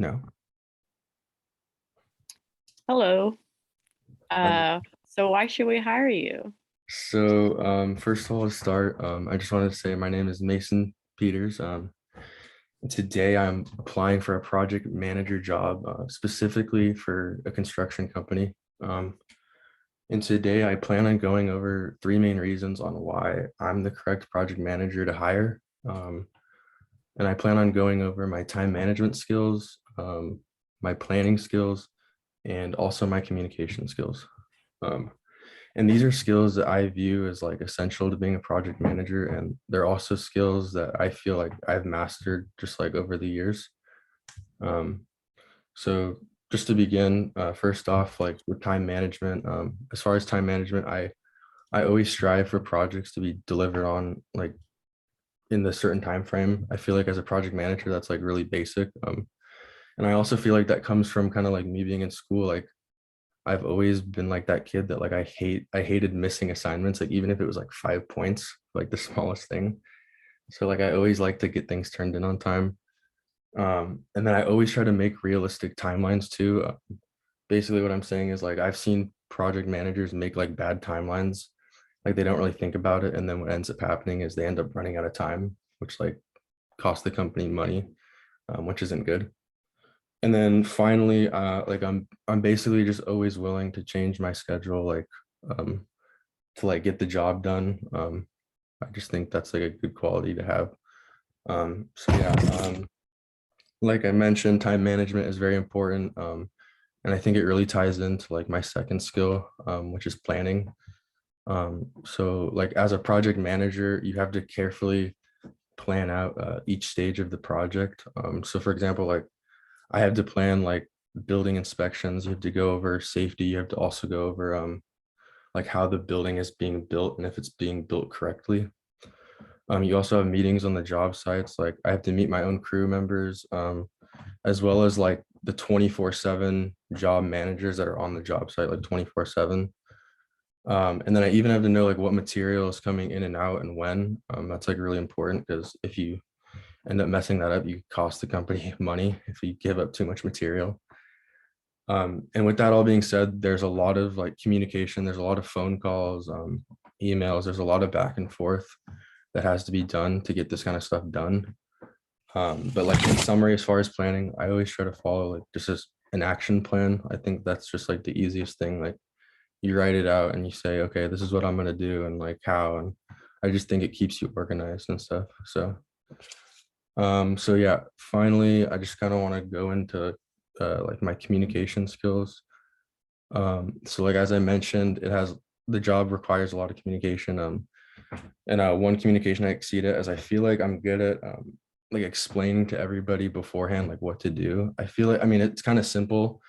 No. Hello. Um, So why should we hire you? First of all, to start, I just wanted to say my name is Mason Peters. Today I'm applying for a project manager job, specifically for a construction company. And today I plan on going over three main reasons on why I'm the correct project manager to hire. And I plan on going over my time management skills, my planning skills, and also my communication skills. Um, And these are skills that I view as like essential to being a project manager. And they're also skills that I feel like I've mastered just like over the years. Um, so just to begin, first off, like with time management, as far as time management, I always strive for projects to be delivered on like in the certain time frame. I feel like as a project manager, that's like really basic. And I also feel like that comes from kind of like me being in school. Like I've always been like that kid that like I hated missing assignments, like even if it was like 5 points, like the smallest thing. So like I always like to get things turned in on time. And then I always try to make realistic timelines too. Basically what I'm saying is like I've seen project managers make like bad timelines, like they don't really think about it. And then what ends up happening is they end up running out of time, which like costs the company money, which isn't good. And then finally, like I'm basically just always willing to change my schedule, like um, to like get the job done. I just think that's like a good quality to have. So yeah, like I mentioned, time management is very important. And I think it really ties into like my second skill, which is planning. So like as a project manager, you have to carefully plan out each stage of the project. So for example, like I have to plan like building inspections. You have to go over safety. You have to also go over like how the building is being built and if it's being built correctly. You also have meetings on the job sites. Like I have to meet my own crew members, as well as like the 24/7 job managers that are on the job site, like 24/7. And then I even have to know like what material is coming in and out and when. That's like really important because if you end up messing that up, you cost the company money if you give up too much material. And with that all being said, there's a lot of like communication, there's a lot of phone calls, emails, there's a lot of back and forth that has to be done to get this kind of stuff done. But like in summary, as far as planning, I always try to follow like just as an action plan. I think that's just like the easiest thing. Like you write it out and you say, okay, this is what I'm gonna do and like how. And I just think it keeps you organized and stuff. So yeah, finally, I just kind of want to go into like my communication skills. So like as I mentioned, the job requires a lot of communication. And one communication I exceed at is I feel like I'm good at like explaining to everybody beforehand like what to do. I feel like I mean it's kind of simple,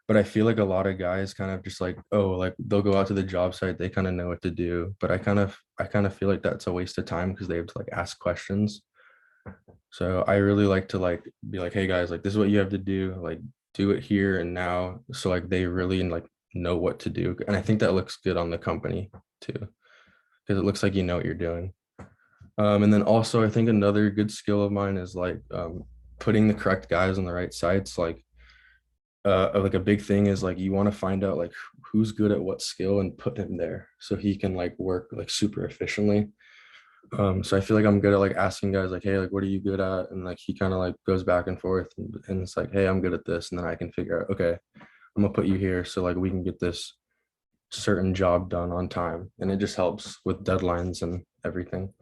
but I feel like a lot of guys kind of just like, oh, like they'll go out to the job site, they kind of know what to do. But I kind of feel like that's a waste of time because they have to like ask questions. So I really like to like be like, hey guys, like this is what you have to do, like do it here and now. So like they really like know what to do. And I think that looks good on the company too, because it looks like you know what you're doing. And then also I think another good skill of mine is like putting the correct guys on the right sites. Like a big thing is like you want to find out like who's good at what skill and put him there so he can like work like super efficiently. So I feel like I'm good at like asking guys like, hey, like what are you good at? And like he kind of like goes back and forth and it's like, hey, I'm good at this. And then I can figure out, okay, I'm gonna put you here so like we can get this certain job done on time. And it just helps with deadlines and everything.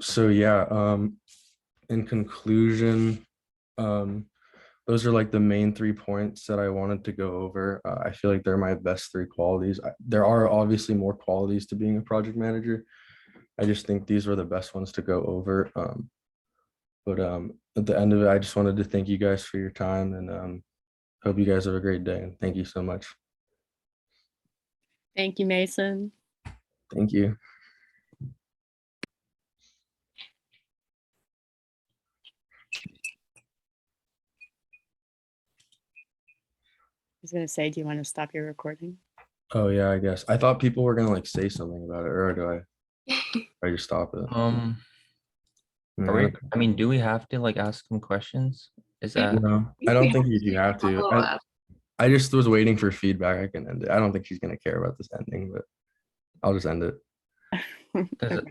So yeah, in conclusion, um, those are like the main 3 points that I wanted to go over. I feel like they're my best three qualities. There are obviously more qualities to being a project manager. I just think these were the best ones to go over. But at the end of it, I just wanted to thank you guys for your time and hope you guys have a great day. And thank you so much. Thank you, Mason. Thank you. I was gonna say, do you want to stop your recording? Oh yeah, I guess. I thought people were gonna like say something about it, or I just stop it? Um, Yeah, I mean, do we have to like ask them questions? Is that No, I don't think you have to. I just was waiting for feedback. I can end it. I don't think she's gonna care about this ending, but I'll just end it. does it